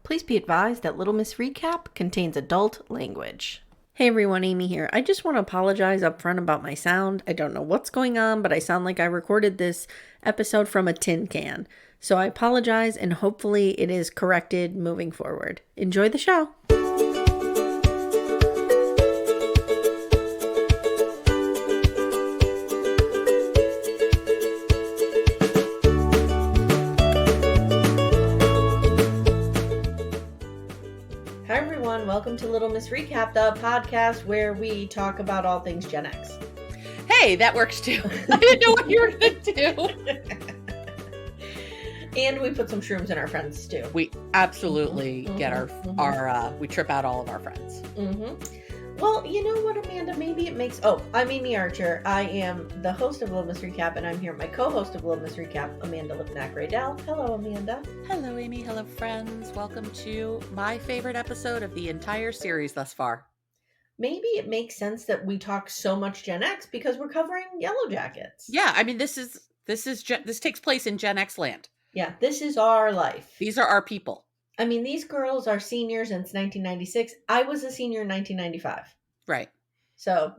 Please be advised that Little Miss Recap contains adult language. Hey everyone, Amy here. I just want to apologize up front about my sound. I don't know what's going on, but I sound like I recorded this episode from a tin can. So I apologize, and hopefully it is corrected moving forward. Enjoy the show. Hi everyone, welcome to Little Miss Recap, the podcast where we talk about all things Gen X. Hey, that works too. I didn't know what you were going to do. And we put some shrooms in our friends stew. We absolutely get our we trip out all of our friends. Well, you know what, Amanda? Maybe it makes... Oh, I'm Amy Archer. I am the host of Little Miss Recap, and I'm here with my co-host of Little Miss Recap, Amanda Lipnack-Raydell. Hello, Amanda. Hello, Amy. Hello, friends. Welcome to my favorite episode of the entire series thus far. Maybe it makes sense that we talk so much Gen X because we're covering Yellowjackets. Yeah, I mean, this takes place in Gen X land. Yeah, this is our life. These are our people. I mean, these girls are seniors since 1996. I was a senior in 1995. Right. So,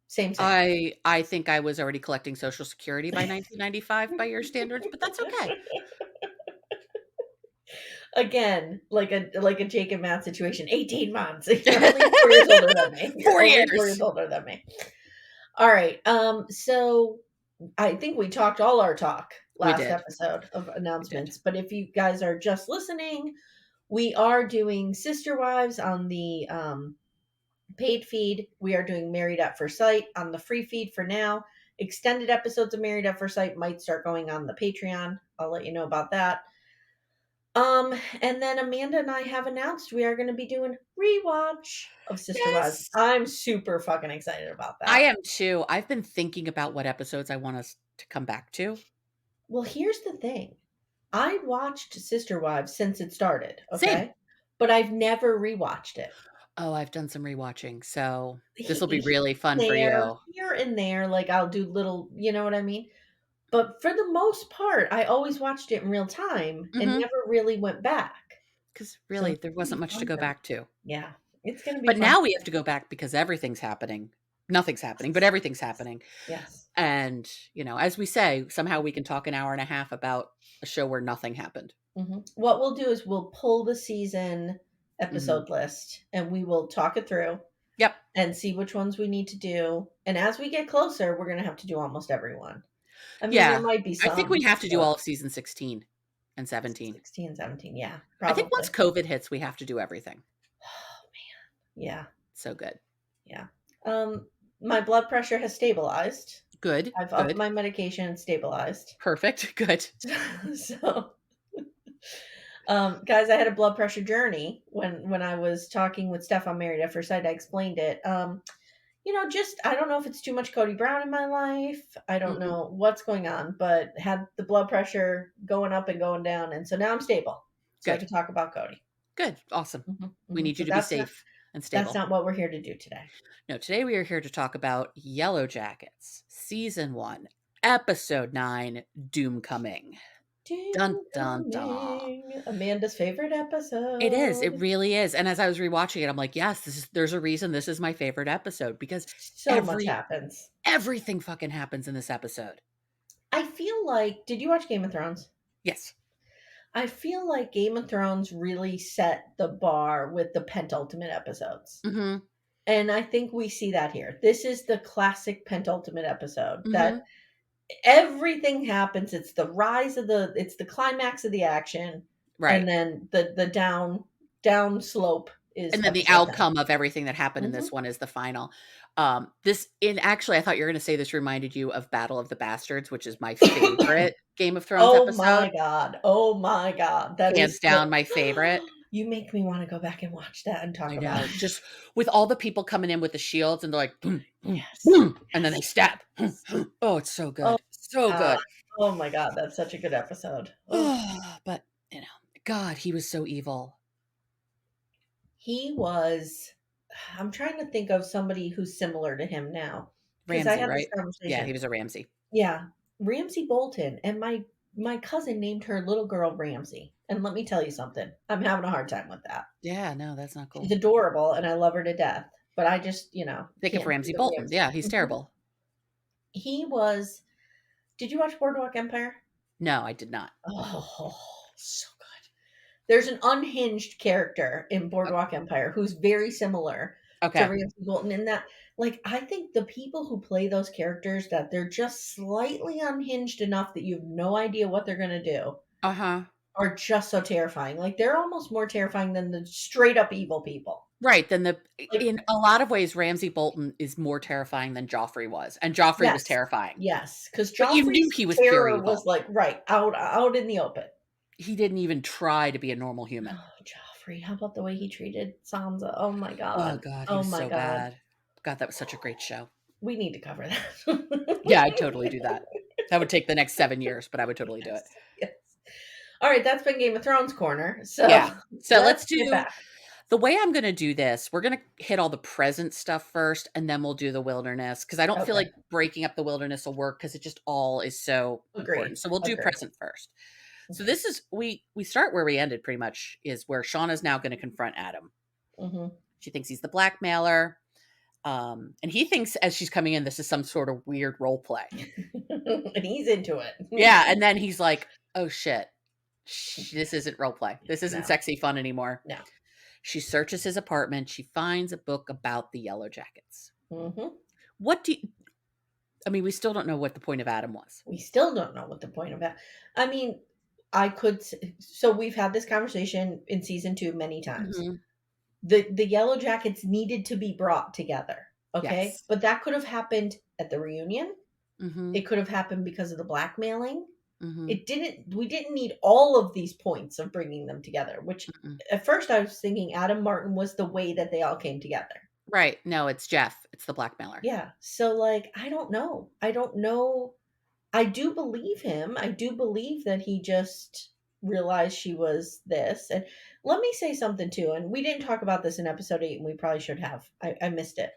same. I think I was already collecting Social Security by 1995 by your standards, but that's okay. Again, like a Jake and Matt situation. 18 months. You're only 4 years older than me. 4 years. 4 years older than me. All right. So I think we talked all our talk last episode of announcements. But if you guys are just listening, we are doing Sister Wives on the paid feed. We are doing Married at First Sight on the free feed for now. Extended episodes of Married at First Sight might start going on the Patreon. I'll let you know about that. And then Amanda and I have announced we are going to be doing Rewatch of Sister Wives. I'm super fucking excited about that. I am too. I've been thinking about what episodes I want us to come back to. Well, here's the thing. I watched Sister Wives since it started, okay? Same. But I've never rewatched it. Oh, I've done some rewatching, so this will be really fun for you. Here and there, like I'll do little, you know what I mean? But for the most part, I always watched it in real time and never really went back. Because really, there wasn't much to go back to. Yeah, it's going to be But now we have to go back because everything's happening. Nothing's happening, but everything's happening. Yes. And, as we say, somehow we can talk an hour and a half about a show where nothing happened. What we'll do is we'll pull the season episode list and we will talk it through. Yep. And see which ones we need to do. And as we get closer, we're going to have to do almost every one. I mean, there might be some. I think we have to do all of season 16 and 17. 16 and 17, yeah. Probably. I think once COVID hits, we have to do everything. Oh, man. Yeah. So good. Yeah. My blood pressure has stabilized. Good. I've upped my medication and stabilized. Perfect. Good. So, guys, I had a blood pressure journey when I was talking with Steph on Married at First Sight. I explained it. I don't know if it's too much Cody Brown in my life. I don't know what's going on, but had the blood pressure going up and going down. And so now I'm stable. So I can talk about Cody. Good. Awesome. We need you to be safe and stable. That's not what we're here to do today. No, today we are here to talk about Yellowjackets, Season 1, Episode 9, Doomscoming. Dun, dun, dun. Amanda's favorite episode. It is. It really is. And as I was rewatching it, I'm like, yes, there's a reason this is my favorite episode because so much happens. Everything fucking happens in this episode. I feel like, did you watch Game of Thrones? Yes. I feel like Game of Thrones really set the bar with the penultimate episodes. And I think we see that here. This is the classic penultimate episode that everything happens. It's the rise of it's the climax of the action. Right. And then the down slope is. And then the outcome of everything that happened in this one is the final. Actually, I thought you were going to say this reminded you of Battle of the Bastards, which is my favorite Game of Thrones episode. Oh my God. That hands down my favorite. You make me want to go back and watch that and talk about it. Just with all the people coming in with the shields and they're like, boom, boom, boom, and then they stab. Oh, it's so good. Good. Oh my God. That's such a good episode. But, God, he was so evil. He was, I'm trying to think of somebody who's similar to him now. Ramsay, right? Yeah, he was a Ramsay. Yeah. Ramsay Bolton. And my my cousin named her little girl Ramsey, and let me tell you something, I'm having a hard time with that. Yeah, no, that's not She's cool. adorable, and I love her to death, but I just, Think of can't do Ramsay the Bolton. Ramsey. Yeah, he's Mhm. terrible. He was Did you watch Boardwalk Empire? No, I did not. Oh, so good. There's an unhinged character in O Boardwalk Empire who's very similar to okay. Ramsay Bolton in that, like, I think the people who play those characters that they're just slightly unhinged enough that you have no idea what they're gonna do Uh-huh. are just so terrifying. Like, they're almost more terrifying than the straight up evil people. Right, Like, in a lot of ways, Ramsay Bolton is more terrifying than Joffrey was, and Joffrey was yes, terrifying. yes, because But you knew Joffrey's he was pure terror was evil. like right out in the open. He didn't even try to be a normal human. Oh, Joffrey, how about the way he treated Sansa? Oh my Oh god. god, he Oh was my so god. bad. God, that was such a great show. We need to cover that. Yeah, I'd totally do that. That would take the next 7 years, but I would totally do it. Yes, yes. All right, that's been Game of Thrones corner. So Yeah. So let's let's get do back. the way I'm gonna do this, we're gonna hit all the present stuff first, and then we'll do the wilderness, because I don't feel Okay. like breaking up the wilderness will work, because it just all is so important. Agree. So we'll do Agree. present first. So Okay. this is we start where we ended pretty much, is where Shauna's now gonna confront Adam. Hmm. She thinks he's the blackmailer. And he thinks as she's coming in, this is some sort of weird role play. And he's into it. Yeah, and then he's like, "Oh shit, this isn't role play. This isn't No, sexy fun anymore." no. She searches his apartment. She finds a book about the Yellowjackets. Hmm. What do you, I mean, we still don't know what the point of Adam was. We still don't know what the point of that. I mean, so we've had this conversation in season 2 many times. Mhm. The Yellow Jackets needed to be brought together, okay? Yes. But that could have happened at the reunion. Mhm. It could have happened because of the blackmailing. Mhm. It didn't We didn't need all of these points of bringing them together, which Mm-mm. at first I was thinking Adam Martin was the way that they all came together. Right. No, it's Jeff. It's the blackmailer. Yeah. So like I don't know. I don't know. I do believe him. I do believe that he just realized she was this. And let me say something too, and we didn't talk about this in episode 8 and we probably should have. I missed it.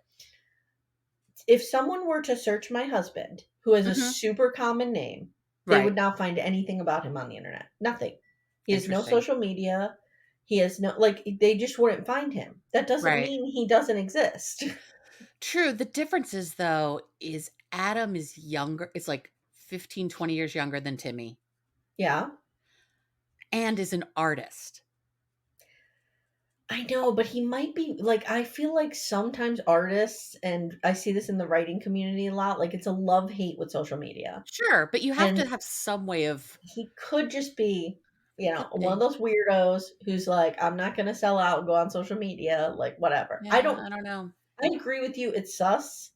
If someone were to search my husband, who has a Mhm. super common name, they would Right. not find anything about him on the internet. Nothing. He has no Interesting. social media. He has no, like, they just wouldn't find him. That doesn't Right. mean he doesn't exist. True. The difference is, though, is Adam is younger. It's like 15, 20 years younger than Timmy, Yeah. and is an artist. I know, but he might be like, I feel like sometimes artists, and I see this in the writing community a lot, like it's a love hate with social media. Sure, but you have to And have some way of he could just be, one of eh, those weirdos who's like, I'm not going to sell out and go on social media, like whatever. yeah, I don't know. I agree with you. It's sus,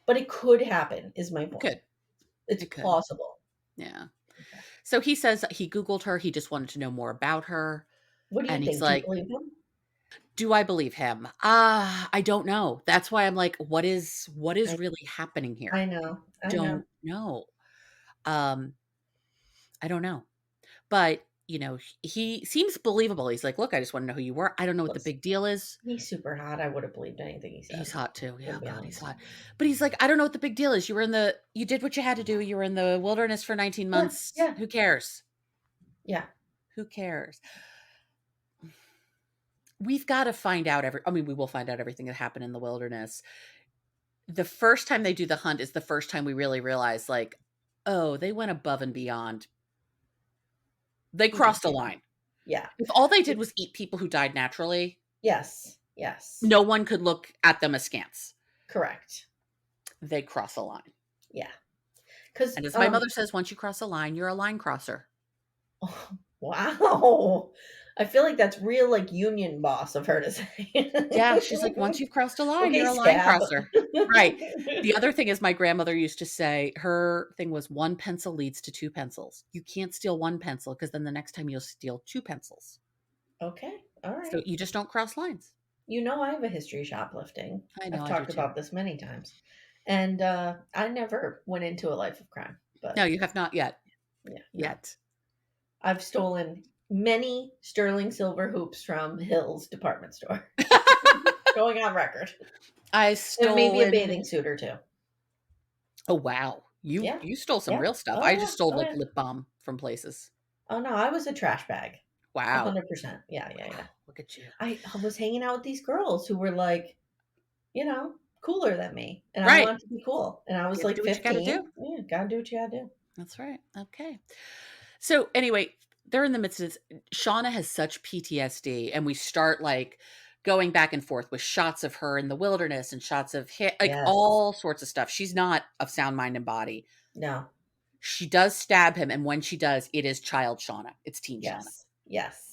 but it could happen, is my It point. could. It's It could. plausible. Yeah. Okay. So he says that he Googled her. He just wanted to know more about her. What do you And he's think? Do you like, believe him? do I believe him? I don't know. That's why I'm like, what is I, really happening here? I know. I know. Don't know. Um, I don't know. But, he seems believable. He's like, "Look, I just wanna know who you were. I don't know what the Listen, big deal is." he's super hot. I would have believed anything he He's said, hot too. Yeah, to oh be god, he's honest. hot. But he's like, "I don't know what the big deal is. You did what you had to do. You were in the wilderness for 19 Yeah. months. Yeah. Who cares? Yeah. Who cares?" We've gotta find out we will find out everything that happened in the wilderness. The first time they do the hunt is the first time we really realize, like, oh, they went above and beyond. They He did crossed a too. line. Yeah. If all they did It's was eat people who died naturally, Yes. Yes. no one could look at them askance. Correct. They cross a line. Yeah. Because And as my mother says, once you cross a line, you're a line crosser. wow. I feel like that's real, like, union boss of her to say. Yeah, she's like, once you've crossed a line, Okay, you're a line scab. crosser. Right. The other thing is my grandmother used to say her thing was one pencil leads to two pencils. You can't steal one pencil because then the next time you'll steal two pencils. Okay. All So right. you just don't cross lines. I have a history of shoplifting. I know I've I do talked too. about this many times. And I never went into a life of crime, No, but you have not yet. yeah, no. Yet. I've stolen many sterling silver hoops from Hill's department store. Going on record. I And maybe a stolen bathing suit or two. Oh wow. You Yeah. you stole some Yeah. real stuff. Oh I yeah. just stole Oh like yeah. lip balm from places. Oh, no, I was a trash bag. Wow. 100%. Yeah. Look at you. I was hanging out with these girls who were like, cooler than me, and I Right. wanted to be cool, and I You was have to like do what you got to do. 15. Yeah, gotta do what you gotta do. That's right. Okay. So anyway, they're in the midst of this. Shauna has such PTSD, and we start like going back and forth with shots of her in the wilderness and shots of like Yes. all sorts of stuff. She's not of sound mind and body. No. She does stab him, and when she does, it is child Shauna. It's teen Shauna. Yes.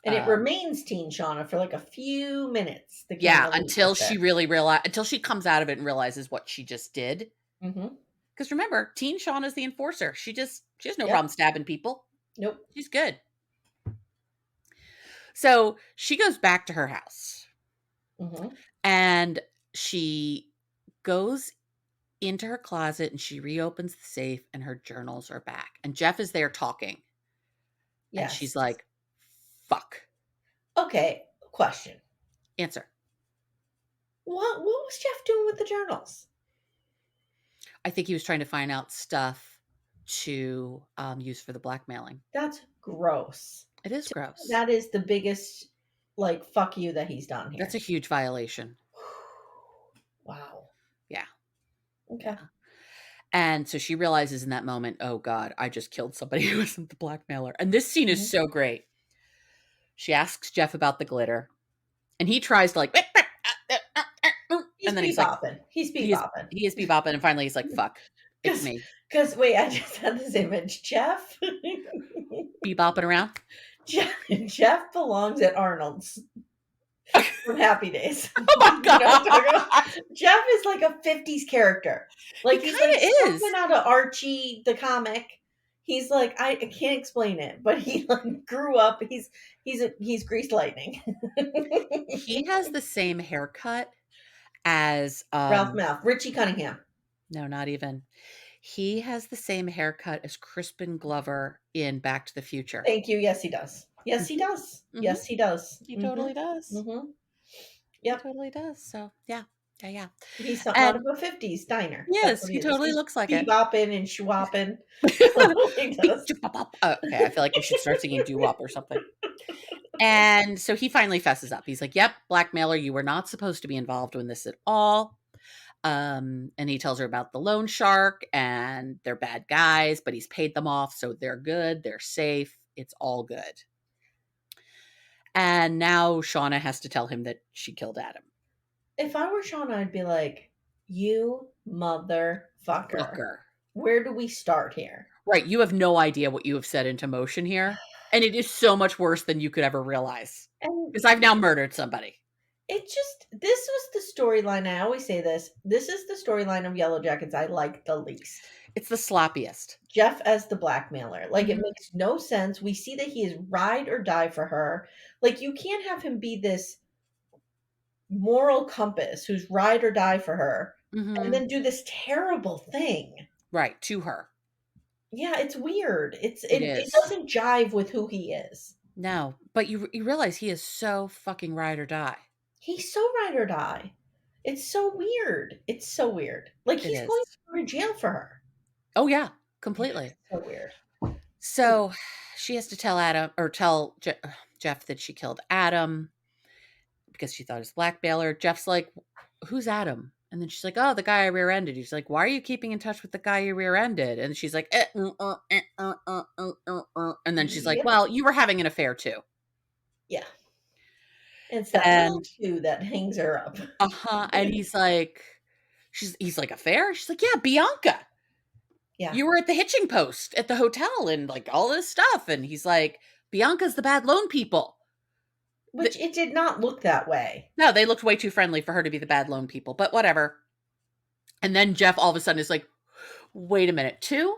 And it Um, remains teen Shauna for like a few minutes. The yeah, camera leaves until us she there. really until she comes out of it and realizes what she just did. Mhm. Because remember, teen Shauna is the enforcer. She has no Yep. problem stabbing people. Nope. She's good. So she goes back to her house. Mhm. And she goes into her closet and she reopens the safe and her journals are back. And Jeff is there talking. And she's Yes. like, fuck. Okay, question. Answer. What was Jeff doing with the journals? I think he was trying to find out stuff to use for the blackmailing. That's gross. It is gross. That is the biggest, like, fuck you that he's done That's here. a huge violation. Wow. Yeah. Okay. Yeah. And so she realizes in that moment, oh God, I just killed somebody who wasn't the blackmailer. And this scene is so great. She asks Jeff about the glitter. And he tries to like, He's and then he's like, bebopping. He's he is bebopping. he is bebopping, and finally he's like, "Fuck, it's me." Because wait, I just had this image. Jeff, Bebopping around. Jeff belongs at Arnold's from Happy Days. Oh my You know what I'm talking God. about? Jeff is like a 50s character. Like He he's kinda like is. something out of Archie the comic. He's like I can't explain it, but he like grew up. He's Greased Lightning. He has the same haircut as Ralph Malph, Richie Cunningham. no, not even. He has the same haircut as Crispin Glover in Back to the Future. Thank you. Yes, he does. Yes, he does. Mhm. Yes, he does. He totally does. Mm-hmm. He Yep. totally does. So yeah. He's something out of a 50s diner. That's Yes, what he he is. totally He's looks like it. bebopping and schwopping. He does. Okay, I feel like we should start singing doo-wop or something. And so he finally fesses up. He's like, "Yep, blackmailer, you were not supposed to be involved in this at all." And he tells her about the loan shark and they're bad guys, but he's paid them off, so they're good, they're safe, it's all good. And now Shauna has to tell him that she killed Adam. If I were Shauna, I'd be like, you motherfucker. Where do we start here? Right, you have no idea what you have set into motion here. And it is so much worse than you could ever realize. Because I've now murdered somebody. This was the storyline. I always say this. This is the storyline of Yellowjackets I like the least. It's the sloppiest. Jeff as the blackmailer. Like, it makes no sense. We see that he is ride or die for her. Like, you can't have him be this moral compass who's ride or die for her and then do this terrible thing. Right, to her. Yeah, it's weird. It is. doesn't jive with who he is. No, but you realize he is so fucking ride or die. He's so ride or die. It's so weird. It's so weird. Like, he's going to go to jail for her. Oh yeah, completely. So weird. So she has to tell Jeff that she killed Adam because she thought he was a blackmailer. Jeff's like, "Who's Adam?" And then she's like, "Oh, the guy I rear-ended." He's like, "Why are you keeping in touch with the guy you rear-ended?" And she's like, and then she's like, "Well, you were having an affair too." Yeah. It's that little shoe that hangs her up. And he's like, affair? She's like, "Yeah, Bianca. Yeah. You were at the hitching post at the hotel and like all this stuff." And he's like, "Bianca's the bad lone people." Which it did not look that way. No, they looked way too friendly for her to be the bad lone people, but whatever. And then Jeff all of a sudden is like, "Wait a minute, 2?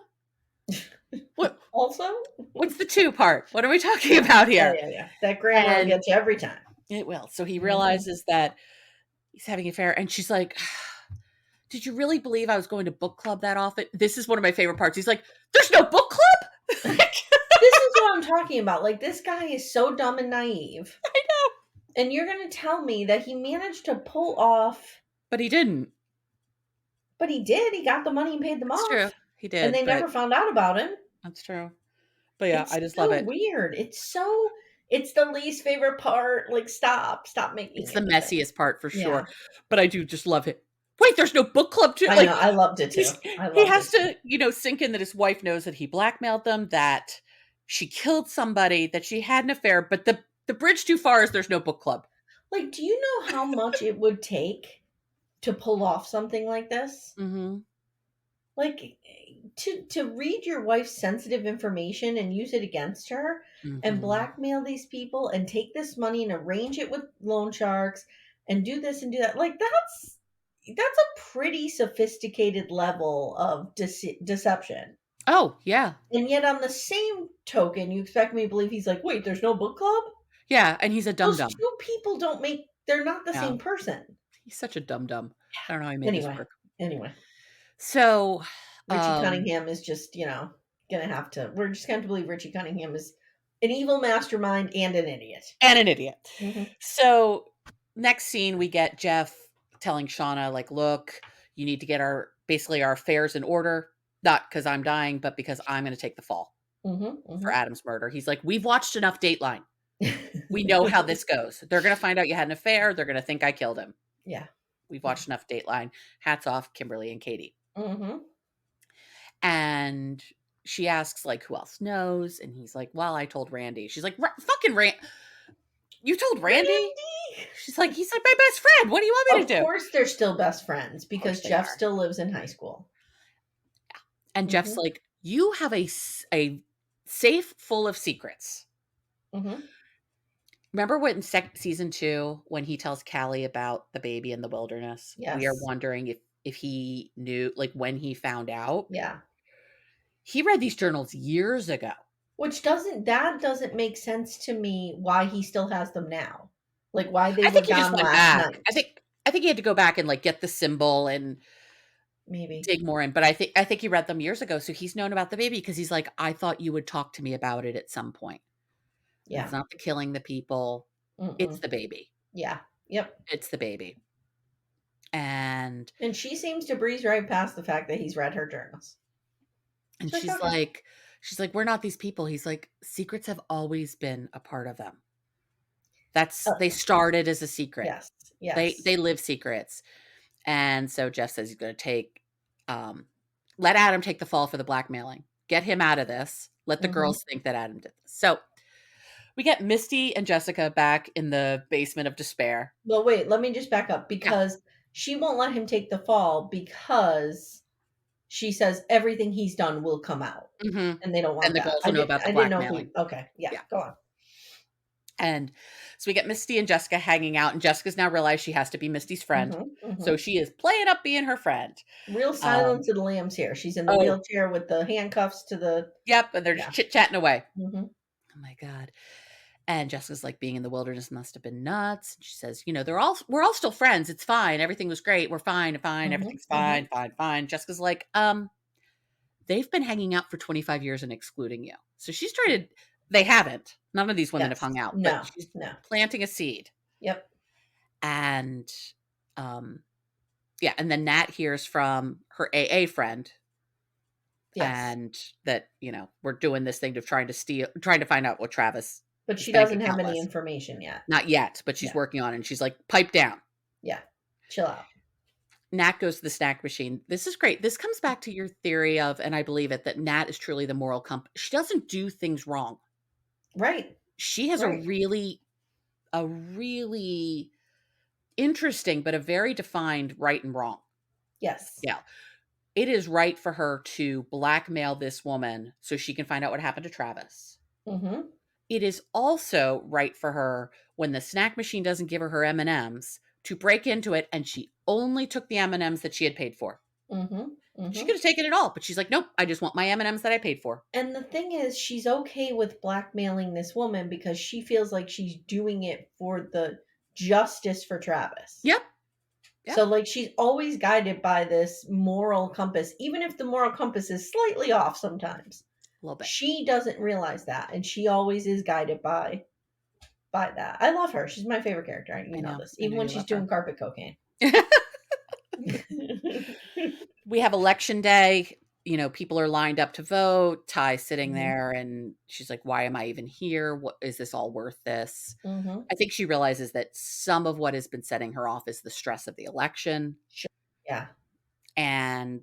What? Also? What's the 2 part? What are we talking about here?" Yeah. That grammar gets you every time. It will. So he realizes that he's having an affair, and she's like, "Did you really believe I was going to book club that often?" This is one of my favorite parts. He's like, "There's no book club?" This is what I'm talking about. Like, this guy is so dumb and naive. I know. And you're going to tell me that he managed to pull off. But he didn't. But he did. He got the money and paid them off. True. He did. And they never found out about him. That's true. But yeah, It's I just love so it. weird. It's the least favorite part. Like, stop making It's the it a thing. messiest part for Yeah. sure. But I do just love it. Wait, there's no book club too. I know. Like I loved it too. I he loved it has too. to, sink in that his wife knows that he blackmailed them, that she killed somebody, that she had an affair, but the bridge too far is there's no book club. Like, do you know how much it would take to pull off something like this? Mm-hmm. Like, to read your wife's sensitive information and use it against her and Mm-hmm. blackmail these people and take this money and arrange it with loan sharks and do this and do that. Like, that's a pretty sophisticated level of deception. Oh, yeah. And yet, on the same token, you expect me to believe he's like, wait, there's no book club? Yeah, and he's a Those dum-dum. two people they're not the Yeah. same person. He's such a dum-dum. I don't know how he made this Anyway, work. anyway, So, Richie Cunningham is just, gonna have to. We're just going to believe Richie Cunningham is an evil mastermind and an idiot. and an idiot. Mm-hmm. So, next scene, we get Jeff telling Shauna, like, look, you need to get our affairs in order. Not because I'm dying, but because I'm going to take the fall for Adam's murder. He's like, we've watched enough Dateline. We know how this goes. They're going to find out you had an affair. They're going to think I killed him. Yeah. We've watched enough Dateline. Hats off, Kimberly and Katie. Mm-hmm. And she asks, like, who else knows? And he's like, well, I told Randy. She's like, fucking Randy. You told Randy? She's like, he's like my best friend. What do you want me to do? Of course they're still best friends because Jeff still lives in high school. Yeah. And Jeff's like, you have a safe full of secrets. Mm-hmm. Remember when season 2, when he tells Callie about the baby in the wilderness? Yes. We are wondering if he knew, like, when he found out. Yeah. He read these journals years ago. Which doesn't make sense to me why he still has them now. Like, why they I think were he just gone went last back. night. I think he had to go back and, like, get the symbol and maybe dig more in. But I think he read them years ago, so he's known about the baby because he's like, I thought you would talk to me about it at some point. Yeah. It's not the killing the people. Mm-mm. It's the baby. Yeah. Yep. It's the baby. And she seems to breeze right past the fact that he's read her journals. And she's like, we're not these people. He's like, secrets have always been a part of them. They started as a secret. Yes. Yes. They live secrets. And so Jeff says he's going to take, let Adam take the fall for the blackmailing. Get him out of this. Let the girls think that Adam did this. So we get Misty and Jessica back in the basement of despair. Well, wait, let me just back up because she won't let him take the fall because she says everything he's done will come out. Mm-hmm. And they don't want that. And the girls will know about the blackmailing. Okay. Yeah. Go on. And so we get Misty and Jessica hanging out, and Jessica's now realized she has to be Misty's friend. So she is playing up being her friend. Real Silence of the Lambs here. She's in the wheelchair with the handcuffs to the... Yep, and they're just chit-chatting away. Oh my God. And Jessica's like, being in the wilderness must have been nuts. She says, we're all still friends. It's fine. Everything was great. We're fine. Everything's fine. Jessica's like, they've been hanging out for 25 years and excluding you. So she's trying to... They haven't. None of these women have hung out. No, but she's planting a seed. Yep. And, and then Nat hears from her AA friend. Yes. And that, we're doing this thing of trying to find out what Travis. But she doesn't have any information yet. Not yet, but she's working on it. And she's like, pipe down. Yeah. Chill out. Nat goes to the snack machine. This is great. This comes back to your theory of, and I believe it, that Nat is truly the moral compass. She doesn't do things wrong. Right. She has a really interesting, but a very defined right and wrong. Yes. Yeah. It is right for her to blackmail this woman so she can find out what happened to Travis. It is also right for her, when the snack machine doesn't give her M&Ms, to break into it, and she only took the M&Ms that she had paid for. She could have taken it all, but she's like, nope, I just want my M&Ms that I paid for. And the thing is, she's okay with blackmailing this woman because she feels like she's doing it for the justice for Travis. Yep. So, like, she's always guided by this moral compass, even if the moral compass is slightly off sometimes. A little bit. She doesn't realize that, and she always is guided by that. I love her. She's my favorite character. You know this. Even when she's doing carpet cocaine. We have election day. people are lined up to vote. Ty's sitting Mhm. there and she's like, why am I even here? What is this all worth this? Mhm. I think she realizes that some of what has been setting her off is the stress of the election. Sure. Yeah. And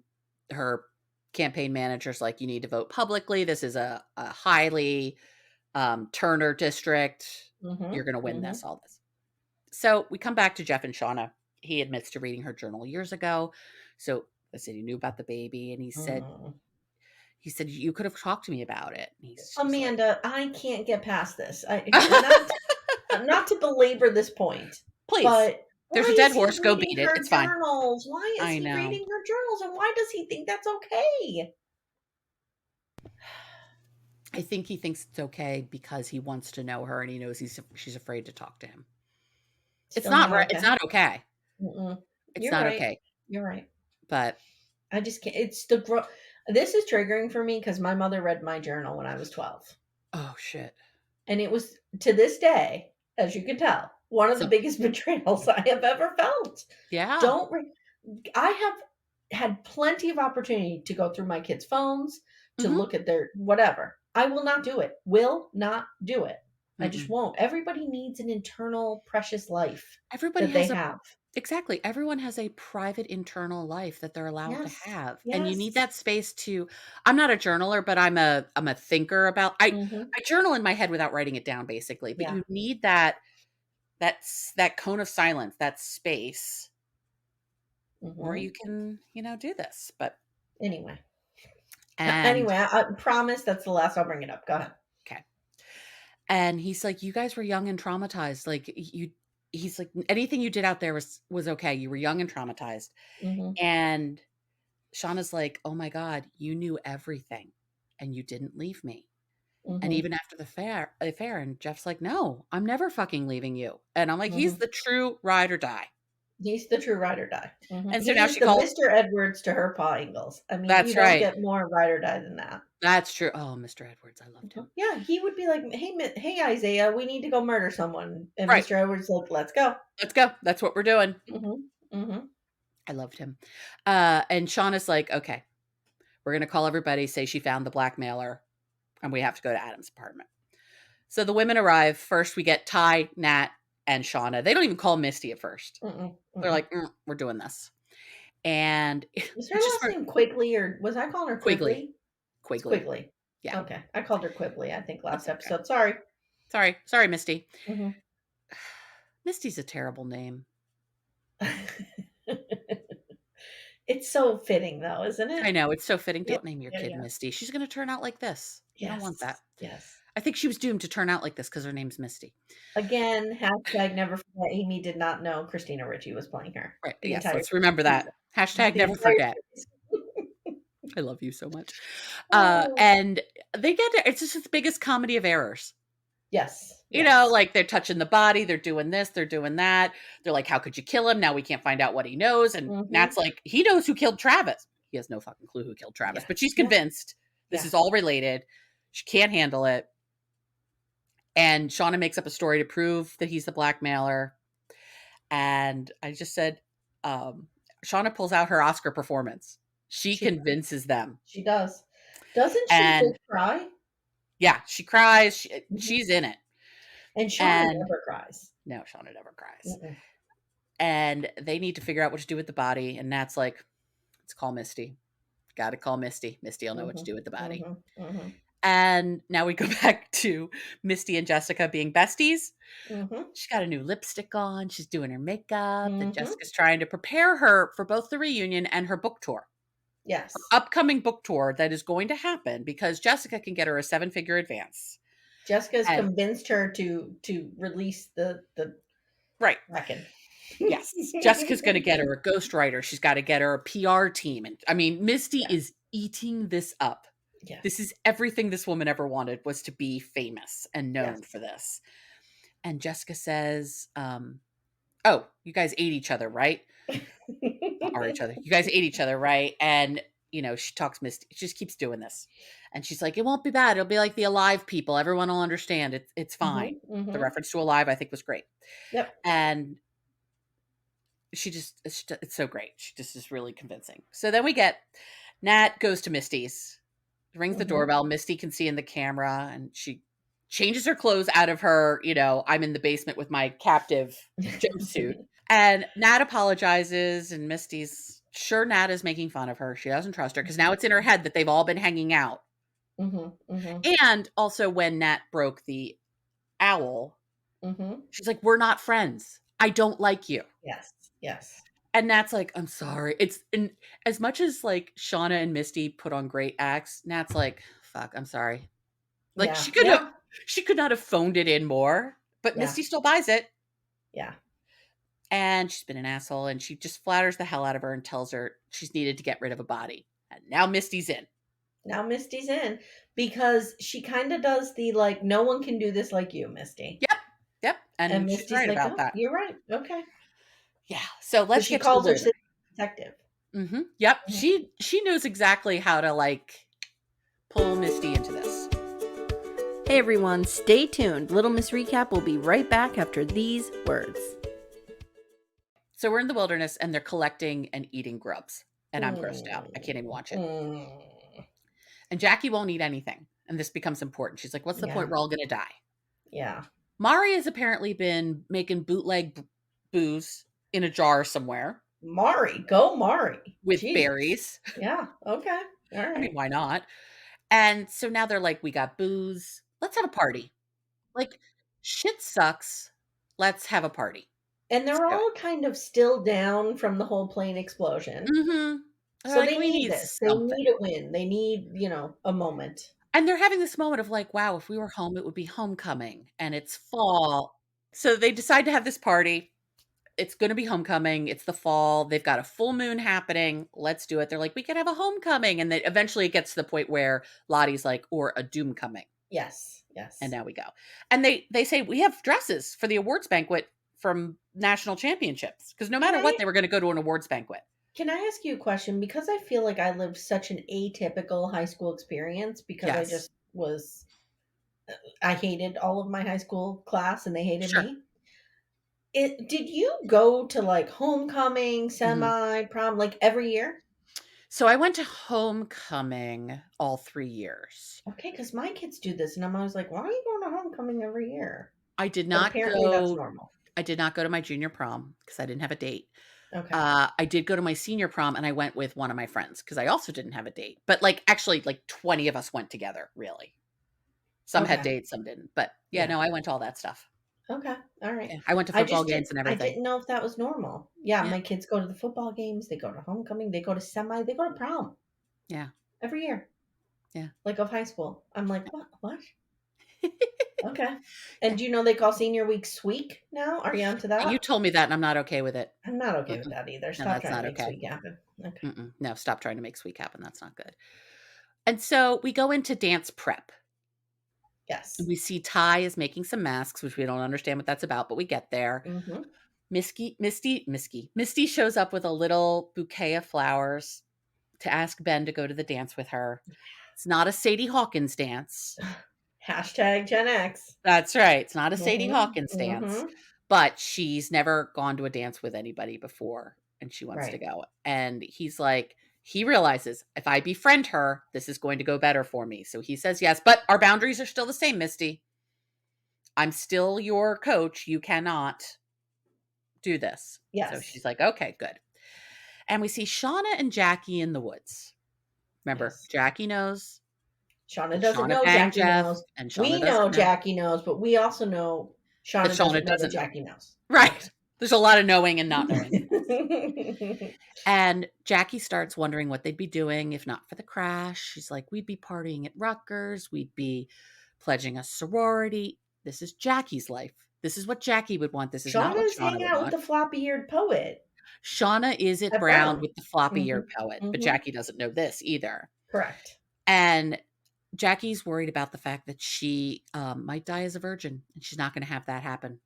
her campaign manager's like, you need to vote publicly. This is a highly Turner district. You're Mhm. going to win this, Mhm. all this. So we come back to Jeff and Shauna. He admits to reading her journal years ago. So I said he knew about the baby, and Mm. he said you could have talked to me about it. And she's like, Amanda, I can't get past this. Not to belabor this point, please, but there's why a dead is he horse. Go reading beat it. her It's fine. journals? Why is I he know. reading her journals, and why does he think that's okay? I think he thinks it's okay because he wants to know her, and he knows she's afraid to talk to him. It's Still not not right. It's okay. not okay. Mm-mm. It's You're not right. okay. You're right. But I just can't. It's the This is triggering for me because my mother read my journal when I was 12. oh shit. And it was, to this day, as you can tell, one of the So biggest betrayals I have ever felt. yeah. Don't re- I have had plenty of opportunity to go through my kids' phones, to Mhm. look at their whatever. I will not do it. Will not do it. I just Mm-mm. won't. Everybody needs an internal precious life Everybody that they has a have. exactly. Everyone has a private internal life that they're allowed to Yes. have. And you need Yes. that space to I'm not a journaler, but I'm a thinker about Mhm. I journal in my head without writing it down basically, but Yeah. you need that cone of silence, that space where Mhm. you can, do this. But Anyway. and Anyway, I promise that's the last I'll bring it up. Go ahead. okay. And he's like, "You guys were young and traumatized. He's like, anything you did out there was okay. You were young and traumatized." Mhm. And Shauna's like, "Oh my god, you knew everything and you didn't leave me." And Mhm. even after the affair, and Jeff's like, "No, I'm never fucking leaving you." And I'm like, "He's Mhm. the true ride or die." He's the true ride or die. Mhm. And so He now is she the calls Mr. Edwards to her Pa Ingalls. I mean, you That's don't right. get more ride or die than that. That's true. Oh, Mr. Edwards, I loved Mhm. him. Yeah, he would be like, "Hey, hey, Isaiah, we need to go murder someone," and Right. Mr. Edwards like, "Let's go." Let's go. That's what we're doing. Mhm. Mhm. I loved him. And Shauna's like, "Okay, we're gonna call everybody, say she found the blackmailer, and we have to go to Adam's apartment." So the women arrive. First, we get Ty, Nat, and Shauna. They don't even call Misty at first. Mm-mm. They're Mm-mm. like, we're doing this. And Was her which is last for name Quigley, or was I calling her Quigley. Quigley? It's Quigley. Quigley. Yeah, Okay, I called her Quigley, I think, that's last okay. episode. Sorry. Sorry, Misty. Mhm. Misty's a terrible name. It's so fitting, though, isn't I it? know, it's so fitting. Yep. Don't name your Yeah, kid yeah. Misty. She's gonna turn out like this. You don't want that. Yes. Yes. I think she was doomed to turn out like this because her name's Misty. Again, hashtag never forget. Amy did not know Christina Ricci was playing her Right. the Yes, entire let's remember that. season. Hashtag The never entire forget. series. I love you so much. Oh, And they get it. It's just the biggest comedy of errors. yes. Yes. Like they're touching the body, they're doing this, they're doing that. They're like, how could you kill him? Now we can't find out what he knows. And Nat's Mhm. like, he knows who killed Travis. He has no fucking clue who killed Travis, Yeah. but she's Yeah. convinced this Yeah. is all related. She can't handle it. And Shauna makes up a story to prove that he's the blackmailer. And I just said, Shauna pulls out her Oscar performance. She She convinces them. she does. Doesn't she And fake cry? yeah, she cries. Mhm. She's in it. And Shauna And never cries. no, Shauna never cries. Mm-mm. And they need to figure out what to do with the body. And Nat's like, let's call Misty. Got to call Misty. Misty will know what to Mhm. do with the body. Mhm. Mhm. And now we go back to Misty and Jessica being besties. Mhm. She's got a new lipstick on. She's doing her makeup. And Mhm. Jessica's trying to prepare her for both the reunion and her book tour. Yes. Upcoming book tour that is going to happen because Jessica can get her a 7-figure advance. Jessica's And convinced her to release the right. Kraken. Yes. Jessica's going to get her a ghostwriter. She's got to get her a PR team. And I mean, Misty Yeah. is eating this up. This Yes. is everything this woman ever wanted, was to be famous and known for Yes. this. And Jessica says, oh, you guys ate each other, right? Are each other. You guys ate each other, right? And she talks Misty. She just keeps doing this. And she's like, it won't be bad. It'll be like the Alive people. Everyone will understand. It's fine. Mhm. The Mhm. reference to Alive, I think, was great. Yep. And it's so great. She just is really convincing. So then we get Nat goes to Misty's, rings the Mhm. doorbell. Misty can see in the camera, and she changes her clothes out of her, I'm in the basement with my captive jumpsuit. And Nat apologizes, and Misty's sure Nat is making fun of her. She doesn't trust her because now it's in her head that they've all been hanging out. Mhm. Mhm. And also, when Nat broke the owl, Mhm. she's like, "We're not friends. I don't like you." Yes. Yes. And Nat's like, "I'm sorry." It's and as much as like Shauna and Misty put on great acts, Nat's like, "Fuck, I'm sorry." Like Yeah. Yeah. she could not have phoned it in more, but Yeah. Misty still buys it. Yeah. And she's been an asshole, and she just flatters the hell out of her and tells her she's needed to get rid of a body. And now Misty's in. Now Misty's in because she kind of does the like, no one can do this like you, Misty. Yep. Yep. And And she's Misty's right like, about oh, that. you're right. Okay. Yeah. So So let's she get to the calls her wilderness. sister detective. Yep. Mhm. She knows exactly how to like pull Misty into this. Hey everyone, stay tuned. Little Miss Recap will be right back after these words. So we're in the wilderness and they're collecting and eating grubs. And I'm grossed out. I can't even watch it. And Jackie won't eat anything. And this becomes important. She's like, what's the point? Yeah. We're all going to die. Yeah. Mari has apparently been making bootleg booze in a jar somewhere Mari, go Mari. with Jesus. berries. Yeah. Okay. All I mean, right. why not? And so now they're like, we got booze. Let's have a party. Like, shit sucks. Let's have a party. And Let's they're do it. all kind of still down from the whole plane explosion. They're So like, they we need need this. They something. need a win. They need, a moment. And they're having this moment of like, wow, if we were home, it would be homecoming and it's fall. So they decide to have this party. It's going to be homecoming. It's the fall. They've got a full moon happening. Let's do it. They're like, we can have a homecoming. And then eventually it gets to the point where Lottie's like, or a doomcoming. Yes. Yes. And now we go. And they say, we have dresses for the awards banquet from national championships. Because no matter what, they were going to go to an awards banquet. Can I ask you a question? Because I feel like I lived such an atypical high school experience because I Yes. just was, I hated all of my high school class and they hated Sure. me. Did you go to like homecoming, Mhm. semi, prom, like every year? So I went to homecoming all 3 years. Okay, because my kids do this, and I'm always like, why are you going to homecoming every year? I did But not apparently that's go normal. I did not go to my junior prom because I didn't have a date. Okay. I did go to my senior prom and I went with one of my friends because I also didn't have a date. But like actually like 20 of us went together, really. Some had Okay. dates, some didn't. But yeah, Yeah. no, I went to all that stuff. Okay. All right. Yeah, I went to I football just games and I everything. didn't know if that was normal. Yeah, Yeah. my kids go to the football games, they go to homecoming, they go to semi, they go to prom Yeah. every year. Yeah. Like of high school. I'm like, what? What? Okay. And do you know they call senior week Sweek now? Are you onto You that? told me that and I'm not okay with it. I'm not okay with Mm-mm. that either. No, Stop that's trying to not make okay. Sweek happen. Okay. No, stop trying to make sweet happen. That's not good. And so we go into dance prep. Yes. We see Ty is making some masks, which we don't understand what that's about, but we get there. Mm-hmm. Misty shows up with a little bouquet of flowers to ask Ben to go to the dance with her. It's not a Sadie Hawkins dance. Hashtag Gen X. That's right. It's not a Sadie Hawkins Mm-hmm. dance, Mm-hmm. but she's never gone to a dance with anybody before and she wants to Right. go. And he's like, he realizes if I befriend her, this is going to go better for me. So he says yes, but our boundaries are still the same, Misty. I'm still your coach. You cannot do this. Yes. So she's like, okay, good. And we see Shauna and Jackie in the woods. Remember, Yes. Jackie knows. Shauna doesn't Shauna know banged Jackie Jeff, knows. and Shauna We know doesn't know Jackie knows, but we also know that Shauna Shauna doesn't know that doesn't know. Jackie knows. Right. There's a lot of knowing and not knowing. And Jackie starts wondering what they'd be doing if not for the crash. She's like, we'd be partying at Rutgers. We'd be pledging a sorority. This is Jackie's life. This is what Jackie would want. This is not what Shauna's Shauna hanging would out with want. the floppy-eared poet Shauna is at at Brown Brown. with the floppy-eared Mm-hmm. poet, but Mm-hmm. Jackie doesn't know this either. Correct. And Jackie's worried about the fact that she might die as a virgin, and she's not going to have that happen.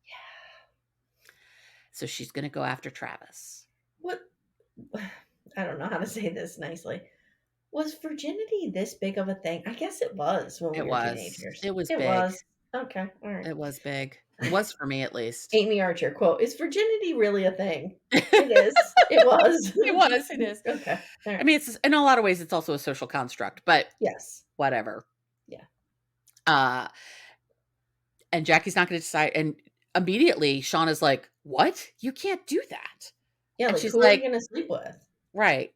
Yeah. So she's going to go after Travis. What? I don't know how to say this nicely. Was virginity this big of a thing? I guess it was when we were teenagers. It was It big. was. Okay. All right. It was big. It was for me, at least. Amye Archer, quote, "Is virginity really a thing?" It is. It was. It is. Okay. All right. I mean, it's in a lot of ways, it's also a social construct, but yes. Whatever. Yeah. And Jackie's not going to decide. And immediately, Shauna's like, "What? You can't do that." Yeah, and like, she's who are you going to sleep with? Right.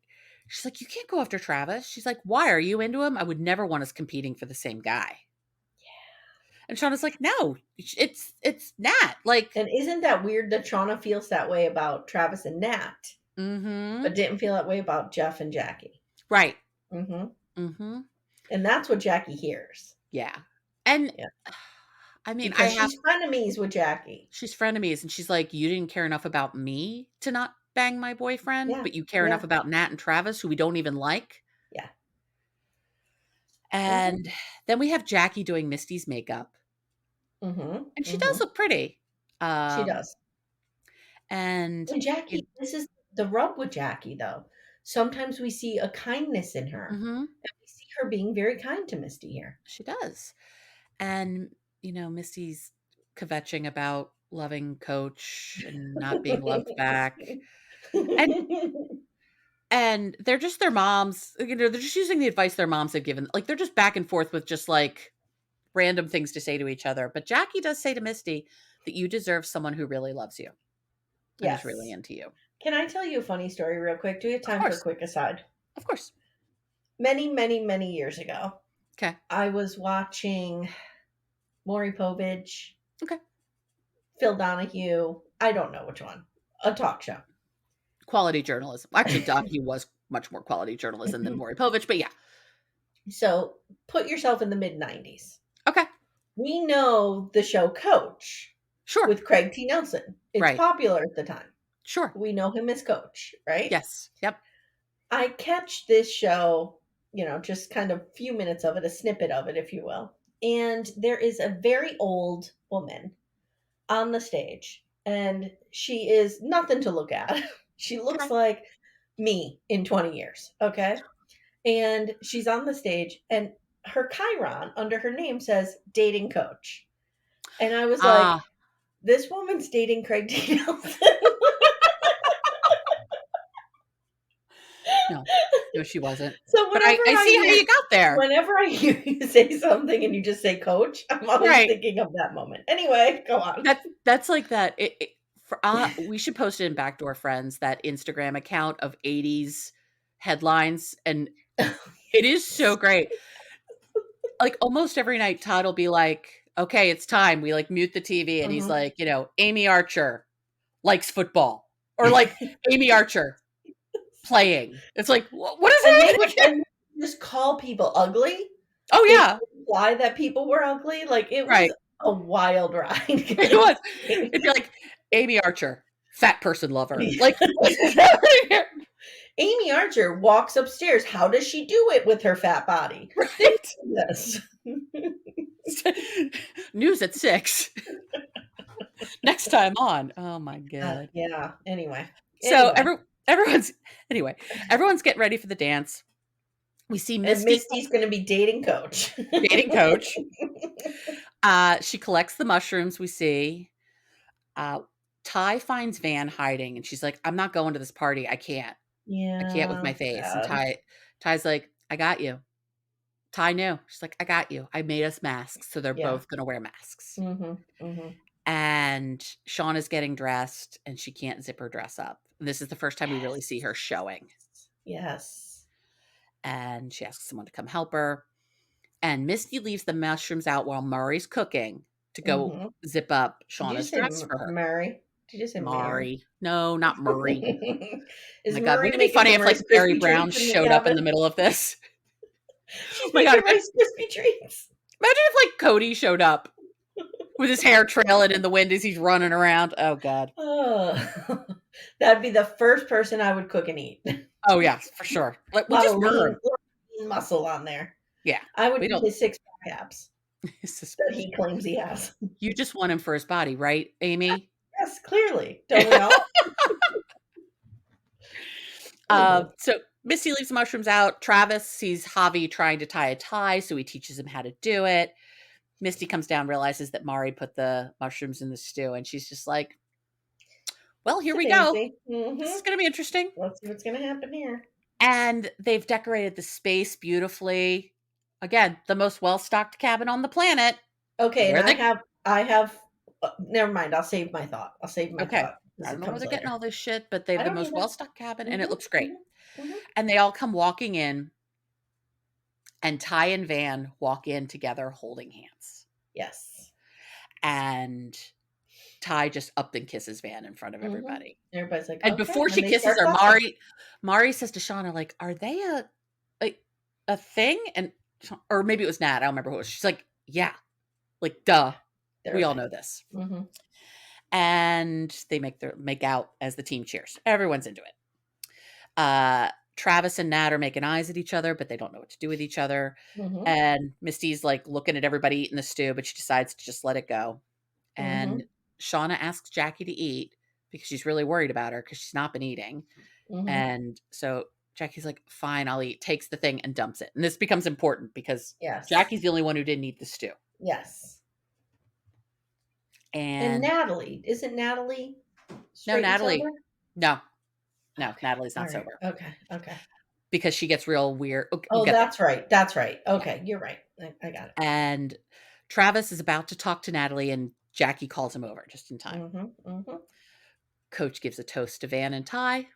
She's like, "You can't go after Travis." She's like, "Why? Are you into him? I would never want us competing for the same guy." Yeah. And Shauna's like, "No, it's Nat." Like, and isn't that weird that Shauna feels that way about Travis and Nat, but didn't feel that way about Jeff and Jackie? Right. And that's what Jackie hears. Yeah. And yeah. I mean, because she's frenemies with Jackie. She's frenemies, and she's like, "You didn't care enough about me to not bang my boyfriend, but you care enough about Nat and Travis, who we don't even like." Yeah. And then we have Jackie doing Misty's makeup. And she does look pretty. She does. And Jackie, this is the rub with Jackie, though. Sometimes we see a kindness in her. And we see her being very kind to Misty here. She does. And, Misty's kvetching about loving Coach and not being loved back. And they're just their moms, they're just using the advice their moms have given. Like, they're just back and forth with just like random things to say to each other. But Jackie does say to Misty that you deserve someone who really loves you. And is really into you. Can I tell you a funny story real quick? Do we have time for a quick aside? Of course. Many, many, many years ago. Okay. I was watching Maury Povich. Okay. Phil Donahue. I don't know which one. A talk show. Quality journalism. Actually, Donahue was much more quality journalism than Maury Povich, but yeah. So put yourself in the mid-90s. Okay. We know the show Coach. Sure. With Craig T. Nelson. It's popular at the time. Sure. We know him as Coach, right? Yes. Yep. I catch this show, just kind of a few minutes of it, a snippet of it, if you will. And there is a very old woman on the stage, and she is nothing to look at. She looks like me in 20 years, okay? And she's on the stage, and her chyron under her name says dating Coach. And I was like, this woman's dating Craig T. Nelson. No, she wasn't. So but I see how you got there. Whenever I hear you say something and you just say Coach, I'm always thinking of that moment. Anyway, go on. That's like that. We should post it in Backdoor Friends, that Instagram account of 80s headlines, and it is so great. Like, almost every night, Todd will be like, "Okay, it's time." We like mute the TV, and he's like, Amye Archer likes football, or like Amye Archer playing. It's like, what is it? And just call people ugly. Oh yeah. Why that people were ugly? Like, it was a wild ride. It was. It'd be like, Amye Archer, fat person lover. Like, Amye Archer walks upstairs. How does she do it with her fat body? Right. Yes. News at 6. Next time on. Oh my God. Yeah. Anyway. So everyone's getting ready for the dance. We see Misty. And Misty's going to be dating Coach. Dating Coach. She collects the mushrooms. We see. Ty finds Van hiding, and she's like, "I'm not going to this party. I can't. Yeah. I can't with my face." And Ty's like, "I got you." Ty knew. She's like, "I got you. I made us masks, so they're both going to wear masks." And Shauna's getting dressed, and she can't zip her dress up. And this is the first time we really see her showing. Yes. And she asks someone to come help her. And Misty leaves the mushrooms out while Murray's cooking to go zip up Shauna's dress for her. Murray? Did you say Murray? No, not Murray. Oh my God, wouldn't it be funny if like Barry Brown showed up in the middle of this? Oh my God, Rice Krispie treats. Imagine if like Cody showed up with his hair trailing in the wind as he's running around. Oh God. That'd be the first person I would cook and eat. Oh yeah, for sure. Like, we'll just learn. Muscle on there. Yeah. I would eat his 6-pack abs that he claims he has. You just want him for his body, right, Amy? Yes, clearly. Don't we all? So Misty leaves the mushrooms out. Travis sees Javi trying to tie a tie, so he teaches him how to do it. Misty comes down, realizes that Mari put the mushrooms in the stew, and she's just like, well, here we go. This is going to be interesting. Let's see what's going to happen here. And they've decorated the space beautifully. Again, the most well-stocked cabin on the planet. Okay, and I have never mind. I'll save my thought. Okay. I don't know where they're getting all this shit, but they have the most well-stocked cabin, and it looks great. And they all come walking in, and Ty and Van walk in together holding hands. Yes. And Ty just up and kisses Van in front of everybody. Everybody's like, and before she kisses her, Mari says to Shauna, like, are they a thing? And or maybe it was Nat. I don't remember who it was. She's like, yeah, like, duh. We all know this. And they make out as the team cheers. Everyone's into it. Travis and Nat are making eyes at each other, but they don't know what to do with each other. And Misty's like looking at everybody eating the stew, but she decides to just let it go. And Shauna asks Jackie to eat because she's really worried about her because she's not been eating. And so Jackie's like, fine, I'll eat, takes the thing and dumps it. And this becomes important because Jackie's the only one who didn't eat the stew. Yes. And Natalie, isn't Natalie? No, Natalie. No, Natalie's not sober. Okay. Because she gets real weird. Okay, that's right. Okay, you're right. I got it. And Travis is about to talk to Natalie, and Jackie calls him over just in time. Coach gives a toast to Van and Ty,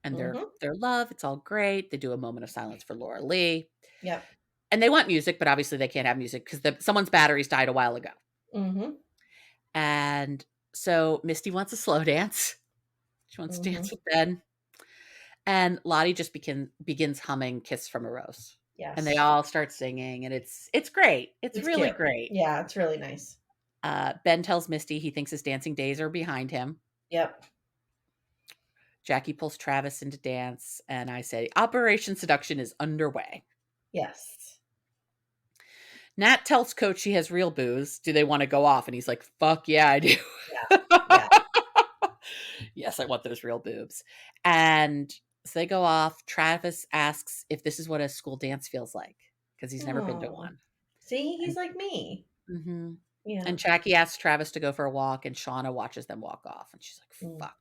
and their love. It's all great. They do a moment of silence for Laura Lee. Yep. And they want music, but obviously they can't have music because someone's batteries died a while ago. And so Misty wants a slow dance. She wants to dance with Ben. And Lottie just begins humming Kiss from a Rose. Yes. And they all start singing, and it's great. It's really cute. Great. Yeah, it's really nice. Ben tells Misty he thinks his dancing days are behind him. Yep. Jackie pulls Travis into dance, and I say, Operation Seduction is underway. Yes. Nat tells Coach she has real booze. Do they want to go off? And he's like, fuck yeah, I do. Yeah. Yes, I want those real boobs. And so they go off. Travis asks if this is what a school dance feels like because he's never been to one. See, he's like me. Yeah. And Jackie asks Travis to go for a walk, and Shauna watches them walk off. And she's like, fuck.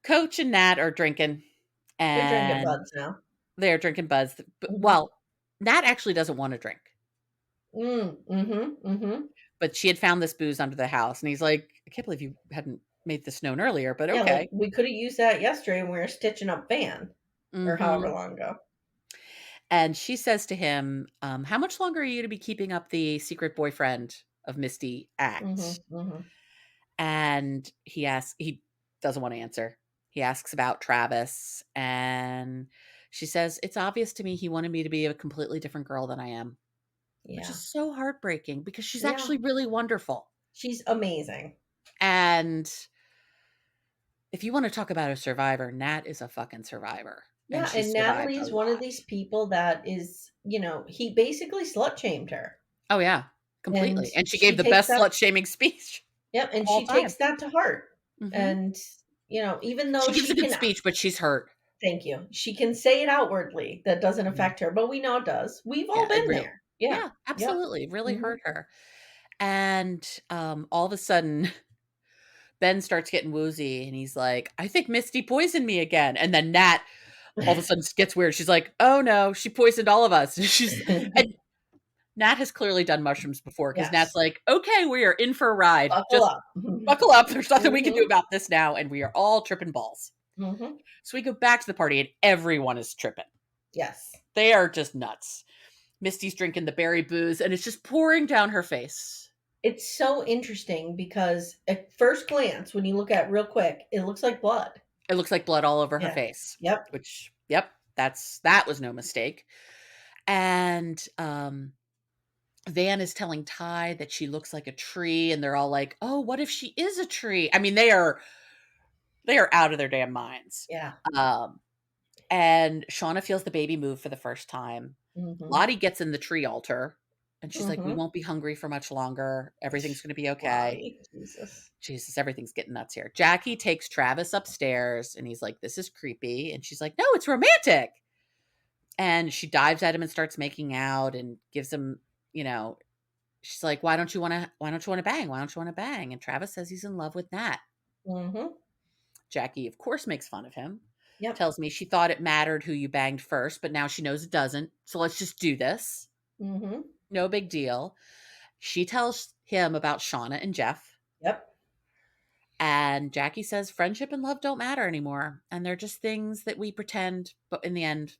Coach and Nat are drinking. And they're drinking buds now. They're drinking buds. Well, Nat actually doesn't want to drink. But she had found this booze under the house. And he's like, I can't believe you hadn't made this known earlier, but okay. Like, we could have used that yesterday when we were stitching up Van or however long ago. And she says to him, how much longer are you going to be keeping up the secret boyfriend of Misty act? And he doesn't want to answer. He asks about Travis, and she says, it's obvious to me he wanted me to be a completely different girl than I am. Yeah. Which is so heartbreaking because she's actually really wonderful. She's amazing. And if you want to talk about a survivor, Nat is a fucking survivor. Yeah, and Natalie is one of these people that is, he basically slut-shamed her. Oh, yeah, completely. And she gave the best slut-shaming speech. Yep, and she takes that to heart. And, even though she gives a good speech, but she's hurt. Thank you. She can say it outwardly. That doesn't affect her, but we know it does. We've all been there. Yeah, absolutely. Really hurt her. And all of a sudden, Ben starts getting woozy, and he's like, I think Misty poisoned me again. And then Nat all of a sudden gets weird. She's like, oh no, she poisoned all of us. And Nat has clearly done mushrooms before because Nat's like, okay, we are in for a ride. Buckle up. There's nothing we can do about this now. And we are all tripping balls. So we go back to the party, and everyone is tripping. Yes. They are just nuts. Misty's drinking the berry booze, and it's just pouring down her face. It's so interesting because at first glance, when you look at it real quick, it looks like blood. It looks like blood all over her face. Yep. That was no mistake. And Van is telling Ty that she looks like a tree, and they're all like, oh, what if she is a tree? I mean, they are out of their damn minds. Yeah. And Shauna feels the baby move for the first time. Lottie gets in the tree altar, and she's like, we won't be hungry for much longer. Everything's going to be okay. Jesus, everything's getting nuts here. Jackie takes Travis upstairs, and he's like, this is creepy. And she's like, no, it's romantic. And she dives at him and starts making out and gives him, she's like, why don't you want to bang? Why don't you want to bang? And Travis says he's in love with Nat. Mm-hmm. Jackie, of course, makes fun of him. Yep. Tells me she thought it mattered who you banged first, but now she knows it doesn't. So let's just do this. Mm-hmm. No big deal. She tells him about Shauna and Jeff. Yep. And Jackie says friendship and love don't matter anymore. And they're just things that we pretend. But in the end,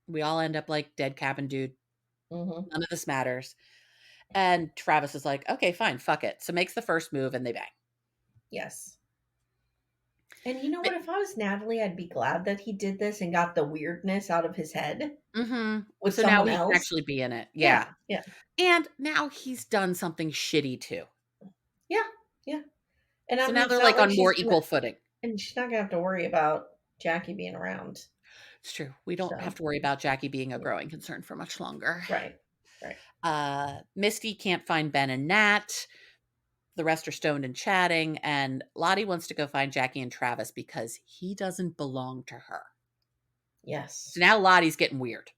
we all end up like dead cabin dude. Mm-hmm. None of this matters. And Travis is like, okay, fine, fuck it. So makes the first move and they bang. Yes. And you know what? If I was Natalie, I'd be glad that he did this and got the weirdness out of his head with So now someone he else. can actually be in it. Yeah. Yeah. And now he's done something shitty too. Yeah. Yeah. And so now they're like on more equal footing. And she's not going to have to worry about Jackie being around. It's true. We don't have to worry about Jackie being a growing concern for much longer. Right. Misty can't find Ben and Nat. The rest are stoned and chatting. And Lottie wants to go find Jackie and Travis because he doesn't belong to her. Yes. So now Lottie's getting weird.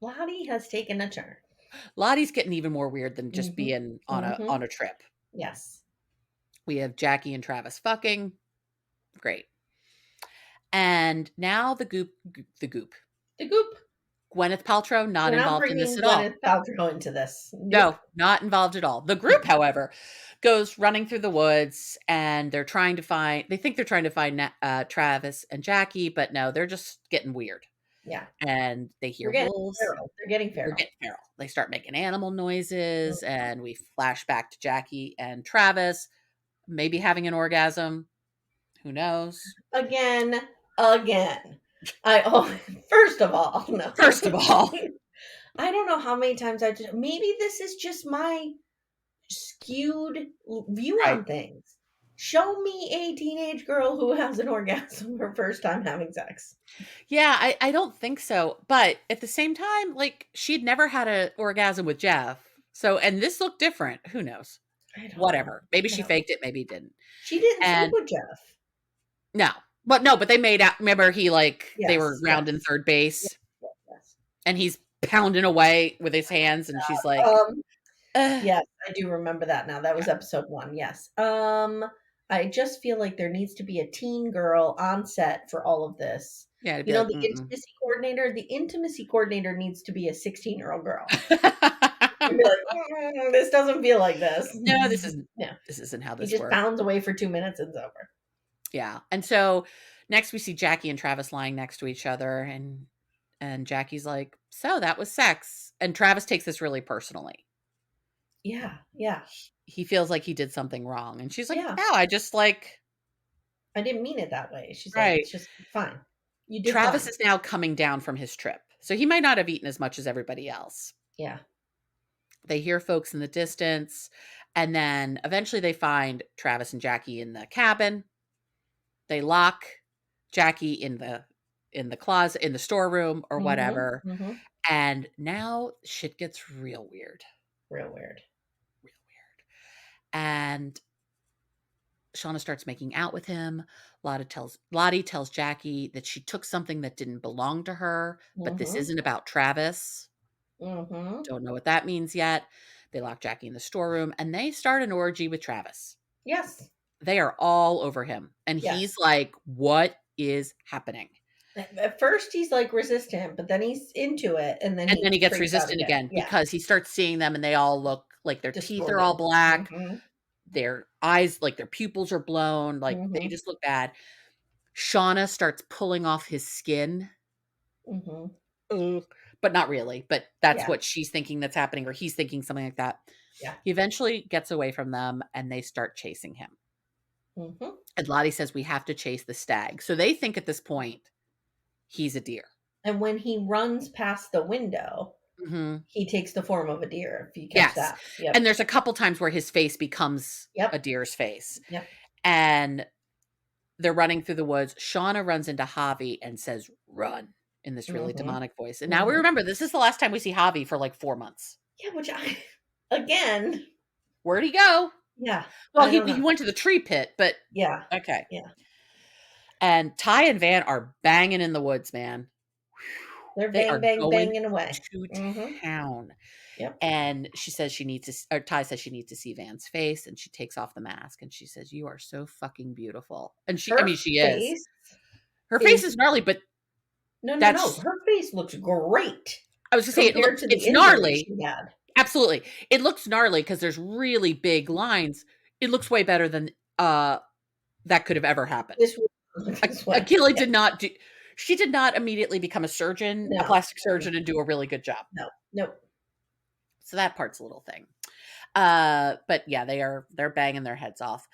Lottie has taken a turn. Lottie's getting even more weird than just being on a trip. Yes. We have Jackie and Travis fucking. Great. And now the goop. Gwyneth Paltrow not involved in this at all. Gwyneth Paltrow into this. Nope. No, not involved at all. The group, however, goes running through the woods and they think they're trying to find Travis and Jackie, but no, they're just getting weird. Yeah. And they hear wolves. They're getting feral. They start making animal noises and we flash back to Jackie and Travis, maybe having an orgasm. Who knows? Again. First of all, I don't know how many times maybe this is just my skewed view on things. Show me a teenage girl who has an orgasm her first time having sex. Yeah, I don't think so. But at the same time, like, she'd never had an orgasm with Jeff. So, and this looked different. Who knows? Whatever. Maybe she faked it. Maybe didn't. She didn't sleep with Jeff. No. But they made out. Remember, they were round in third base. Yes. And he's pounding away with his hands. And she's like, yes, I do remember that now. That was episode 1. Yes. I just feel like there needs to be a teen girl on set for all of this. Yeah, the intimacy coordinator. The intimacy coordinator needs to be a 16-year-old girl. Be like, this doesn't feel like this. No, this isn't. No, this isn't how this works. He just pounds away for 2 minutes and it's over. Yeah, and so next we see Jackie and Travis lying next to each other, and Jackie's like, "So that was sex," and Travis takes this really personally. Yeah. He feels like he did something wrong, and she's like, "No, I didn't mean it that way." She's like, "It's just fine." You did. Travis is now coming down from his trip, so he might not have eaten as much as everybody else. Yeah. They hear folks in the distance, and then eventually they find Travis and Jackie in the cabin. They lock Jackie in the closet, in the storeroom or whatever. And now shit gets real weird. Real weird. And Shauna starts making out with him. Lottie tells Jackie that she took something that didn't belong to her, but this isn't about Travis. Don't know what that means yet. They lock Jackie in the storeroom and they start an orgy with Travis. Yes. They are all over him. And he's like, what is happening? At first he's like resistant, but then he's into it. And then he gets resistant again because he starts seeing them and they all look like their teeth are all black. Their eyes, like their pupils are blown. Like they just look bad. Shauna starts pulling off his skin. But not really. But that's what she's thinking that's happening, or he's thinking something like that. Yeah. He eventually gets away from them and they start chasing him. And Lottie says, we have to chase the stag. So they think at this point, he's a deer. And when he runs past the window, he takes the form of a deer. If you catch that. Yep. And there's a couple times where his face becomes a deer's face. Yep. And they're running through the woods. Shauna runs into Javi and says, run, in this really demonic voice. And now we remember, this is the last time we see Javi for like 4 months. Yeah, again. Where'd he go? Yeah. Well, he went to the tree pit, but yeah. Okay. Yeah. And Ty and Van are banging in the woods, man. They're banging away to town. Yep. And she says Ty says she needs to see Van's face, and she takes off the mask and she says, "You are so fucking beautiful." And she is. Her face is gnarly, but no. that's Her face looks great. I was just saying it's gnarly. She had. Absolutely. It looks gnarly because there's really big lines. It looks way better than that could have ever happened. Achille did not do. She did not immediately become a surgeon, a plastic surgeon, and do a really good job. Nope. So that part's a little thing. But yeah, they're banging their heads off.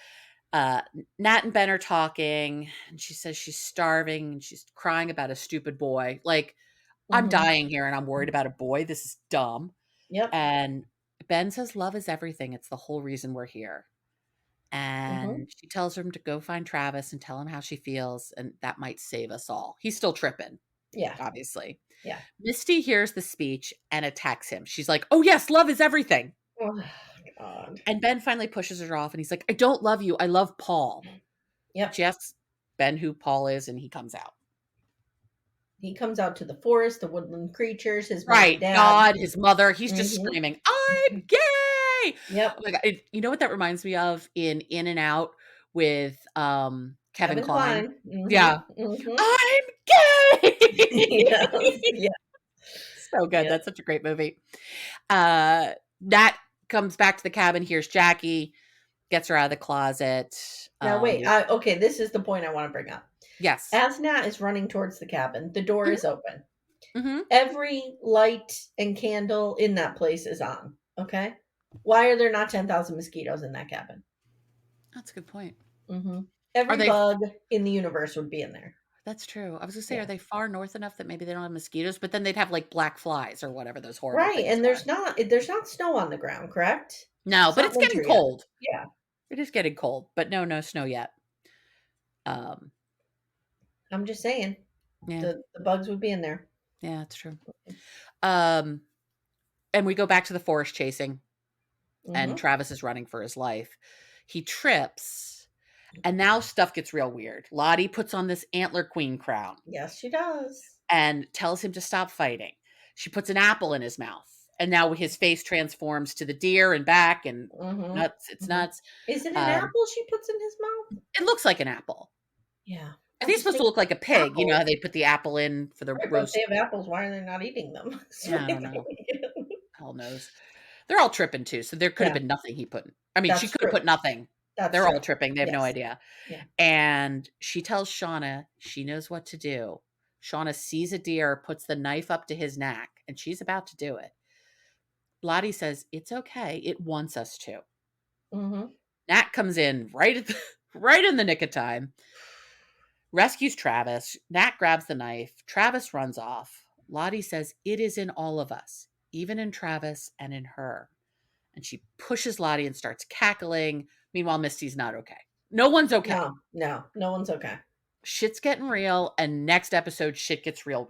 Nat and Ben are talking, and she says she's starving and she's crying about a stupid boy. Like, I'm dying here and I'm worried about a boy. This is dumb. Yep. And Ben says love is everything. It's the whole reason we're here. And she tells him to go find Travis and tell him how she feels, and that might save us all. He's still tripping. Yeah. Obviously. Yeah. Misty hears the speech and attacks him. She's like, "Oh yes, love is everything." Oh God. And Ben finally pushes her off and he's like, "I don't love you. I love Paul." Yep. She asks Ben who Paul is, and he comes out. He comes out to the forest, the woodland creatures, his mom, right, dad. God, his mother. He's just screaming, "I'm gay!" Yep. Oh my God. You know what that reminds me of in and Out with Kevin Kline? Yeah. I'm gay! Yeah. So good. That's such a great movie. Nat comes back to the cabin, hears Jackie, gets her out of the closet. Now wait, okay, this is the point I want to bring up. Yes. As Nat is running towards the cabin, the door is open. Mm-hmm. Every light and candle in that place is on. Okay? Why are there not 10,000 mosquitoes in that cabin? That's a good point. Every bug in the universe would be in there. That's true. I was going to say, are they far north enough that maybe they don't have mosquitoes? But then they'd have like black flies or whatever those horrible things and are. there's not snow on the ground, correct? No, but it's getting cold. Yeah. It is getting cold, but no snow yet. I'm just saying. Yeah. The bugs would be in there. Yeah, that's true. And we go back to the forest chasing, and Travis is running for his life. He trips, and now stuff gets real weird. Lottie puts on this antler queen crown. Yes, she does. And tells him to stop fighting. She puts an apple in his mouth, and now his face transforms to the deer and back, and nuts. It's nuts. Is it an apple she puts in his mouth? It looks like an apple. Yeah. I think it's supposed to look like a pig. Apple. You know how they put the apple in for the roast. If they have apples, why are they not eating them? Yeah, I don't know. Hell knows. They're all tripping too, so there could have been nothing he put. I mean, she could have put nothing. They're all tripping. They have no idea. Yeah. And she tells Shauna she knows what to do. Shauna sees a deer, puts the knife up to his neck, and she's about to do it. Lottie says, "It's okay. It wants us to." Nat comes in right in the nick of time. Rescues Travis. Nat grabs the knife. Travis runs off. Lottie says, "It is in all of us, even in Travis and in her." And she pushes Lottie and starts cackling. Meanwhile, Misty's not okay. No one's okay. No one's okay. Shit's getting real, and next episode, shit gets real.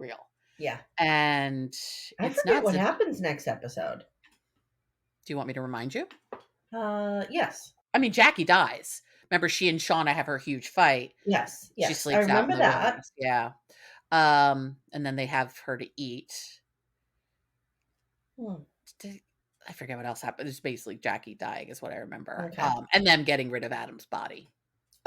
Yeah. And I forget what happens next episode. Do you want me to remind you? Yes. I mean, Jackie dies. Remember, she and Shauna have her huge fight. Yes. She sleeps out in the wilderness. Yeah. And then they have her to eat. I forget what else happened. It's basically Jackie dying is what I remember. Okay. And them getting rid of Adam's body.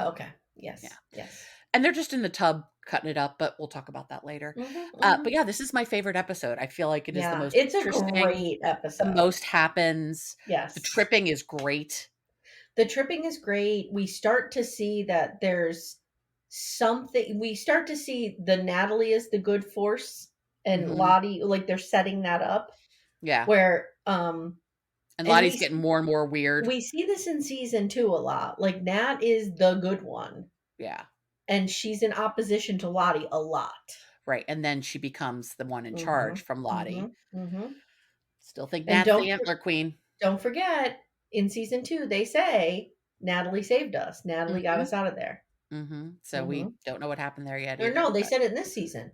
Okay. Yes. Yeah. Yes. And they're just in the tub cutting it up, but we'll talk about that later. But yeah, this is my favorite episode. I feel like it is the most interesting. It's a great episode. The most happens. Yes. The tripping is great. The tripping is great. We start to see that there's something. We start to see the Natalie is the good force, and Lottie, like they're setting that up. Yeah. Where and Lottie's getting more and more weird. We see this in season 2 a lot. Like Nat is the good one. Yeah. And she's in opposition to Lottie a lot. Right. And then she becomes the one in charge from Lottie. Still think and Nat's the antler queen. Don't forget, in season 2, they say Natalie saved us. Natalie got us out of there. So we don't know what happened there yet. No, they said it in this season.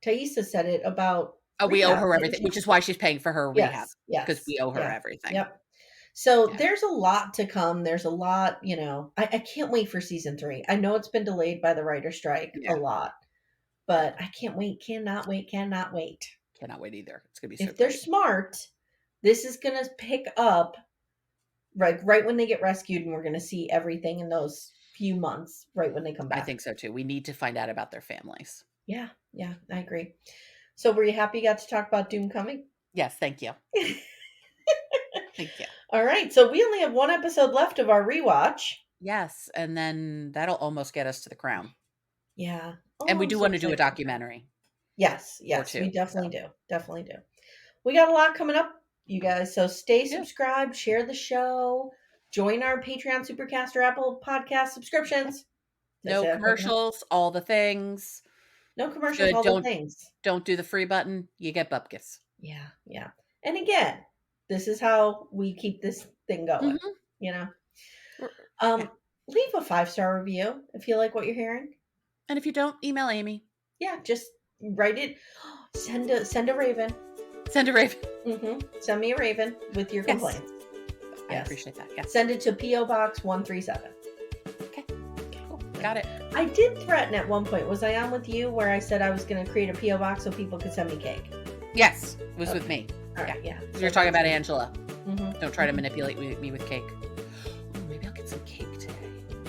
Thaisa said it about we owe her everything, which is why she's paying for her rehab. Yes. Because we owe her everything. Yep. So there's a lot to come. There's a lot, I can't wait for season 3. I know it's been delayed by the writer's strike a lot, but I can't wait. Cannot wait. Cannot wait either. It's going to be so If they're smart, this is going to pick up right when they get rescued, and we're going to see everything in those few months right when they come back. I think so too. We need to find out about their families. Yeah, I agree. So were you happy you got to talk about Doomscoming? Yes, thank you. Thank you. All right, so we only have one episode left of our rewatch. Yes, and then that'll almost get us to the crown. Yeah. And we do want to do a documentary. Yes, we definitely do. We got a lot coming up, you guys, so stay subscribed, share the show, join our Patreon, Supercast, or Apple Podcast subscriptions. No commercials, all the things. No commercials, all the things. Don't do the free button. You get bupkis. Yeah. And again, this is how we keep this thing going, you know? Leave a 5-star review if you like what you're hearing. And if you don't, email Amy. Yeah, just write it. Send a raven. Send a raven. Send me a raven with your complaints. I appreciate that. Yes. Send it to P.O. Box 137. Okay, cool. Got it. I did threaten at one point. Was I on with you where I said I was going to create a P.O. Box so people could send me cake? Yes, it was with me. All right, yeah. You're talking about Angela. Don't try to manipulate me with cake. Oh, maybe I'll get some cake today.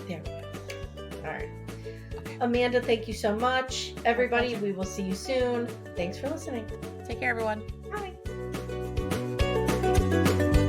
There we go. All right. Okay. Amanda, thank you so much. Everybody, we will see you soon. Thanks for listening. Take care, everyone. Bye.